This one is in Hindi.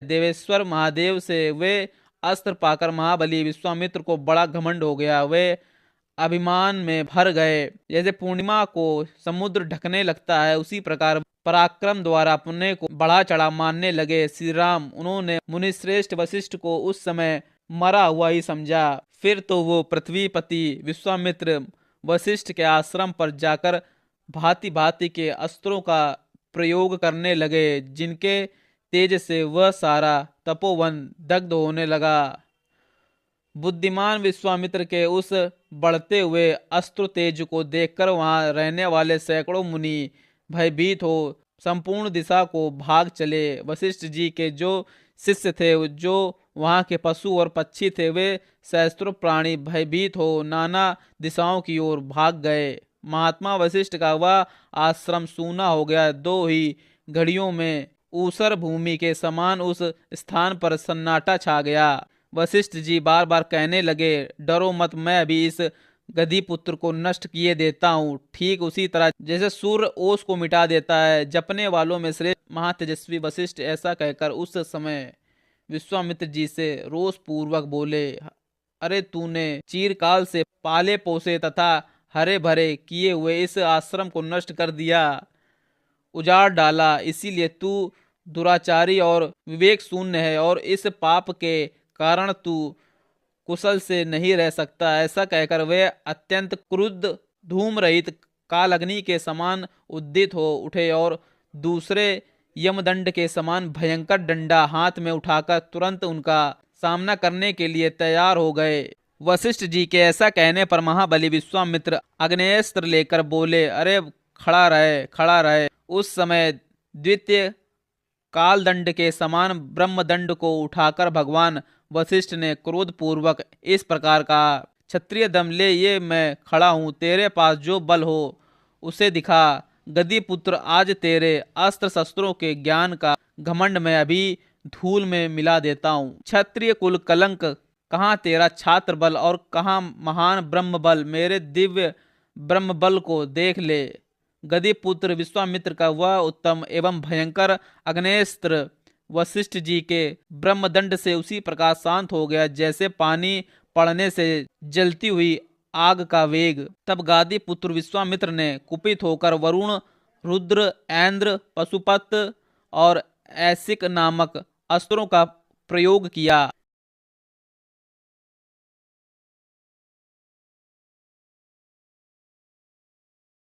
देवेश्वर महादेव से वे अस्त्र पाकर महाबली विश्वामित्र को बड़ा घमंड हो गया। वे अभिमान में भर गए। जैसे पूर्णिमा को समुद्र ढकने लगता है, उसी प्रकार पराक्रम द्वारा अपने को बढ़ा चढ़ा मानने लगे श्री राम। उन्होंने मुनिश्रेष्ठ वशिष्ठ को उस समय मरा हुआ ही समझा। फिर तो वो पृथ्वीपति विश्वामित्र वशिष्ठ के आश्रम पर जाकर भांति भांति के अस्त्रों का प्रयोग करने लगे, जिनके तेज से वह सारा तपोवन दग्ध होने लगा। बुद्धिमान विश्वामित्र के उस बढ़ते हुए अस्त्र तेज को देखकर वहां रहने वाले सैकड़ों मुनि भयभीत हो संपूर्ण दिशा को भाग चले। वशिष्ठ जी के जो शिष्य थे, जो वहां के पशु और पक्षी थे, वे सहस्त्रों प्राणी भयभीत हो नाना दिशाओं की ओर भाग गए। महात्मा वशिष्ठ का वह आश्रम सूना हो गया। दो ही घड़ियों में ऊसर भूमि के समान उस स्थान पर सन्नाटा छा गया। वशिष्ठ जी बार बार कहने लगे, डरो मत, मैं अभी इस गधी पुत्र को नष्ट किए देता हूँ, ठीक उसी तरह जैसे सूर्य ओस को मिटा देता है। जपने वालों में श्रेष्ठ महातेजस्वी वशिष्ठ ऐसा कहकर उस समय विश्वामित्र जी से रोष पूर्वक बोले, अरे तूने चिरकाल से पाले पोसे तथा हरे भरे किए हुए इस आश्रम को नष्ट कर दिया, उजाड़ डाला। इसीलिए तू दुराचारी और विवेक शून्य है और इस पाप के कारण तू कुशल से नहीं रह सकता। ऐसा कहकर वे अत्यंत क्रुद्ध धूम रहित काल अग्नि के समान उद्दित हो उठे और दूसरे यमदंड के समान भयंकर डंडा हाथ में उठाकर तुरंत उनका सामना करने के लिए तैयार हो गए। वशिष्ठ जी के ऐसा कहने पर महाबली विश्वामित्र आग्नेयास्त्र लेकर बोले, अरे खड़ा रहे, खड़ा रहे। उस समय द्वितीय कालदंड के समान ब्रह्मदंड को उठाकर भगवान वशिष्ठ ने क्रोध पूर्वक इस प्रकार कहा, क्षत्रिय दम ले, ये मैं खड़ा हूं, तेरे पास जो बल हो उसे दिखा। गदी पुत्र, आज तेरे अस्त्र शस्त्रों के ज्ञान का घमंड में अभी धूल में मिला देता हूं। क्षत्रिय कुल कलंक, कहाँ तेरा छात्र बल और कहाँ महान ब्रह्म बल, मेरे दिव्य ब्रह्म बल को देख ले। गदी पुत्र विश्वामित्र का वह उत्तम एवं भयंकर आग्नेयास्त्र वशिष्ठ जी के ब्रह्मदंड से उसी प्रकार शांत हो गया जैसे पानी पड़ने से जलती हुई आग का वेग। तब गादी पुत्र विश्वामित्र ने कुपित होकर वरुण, रुद्र, ऐन्द्र, पशुपत और ऐसिक नामक अस्त्रों का प्रयोग किया।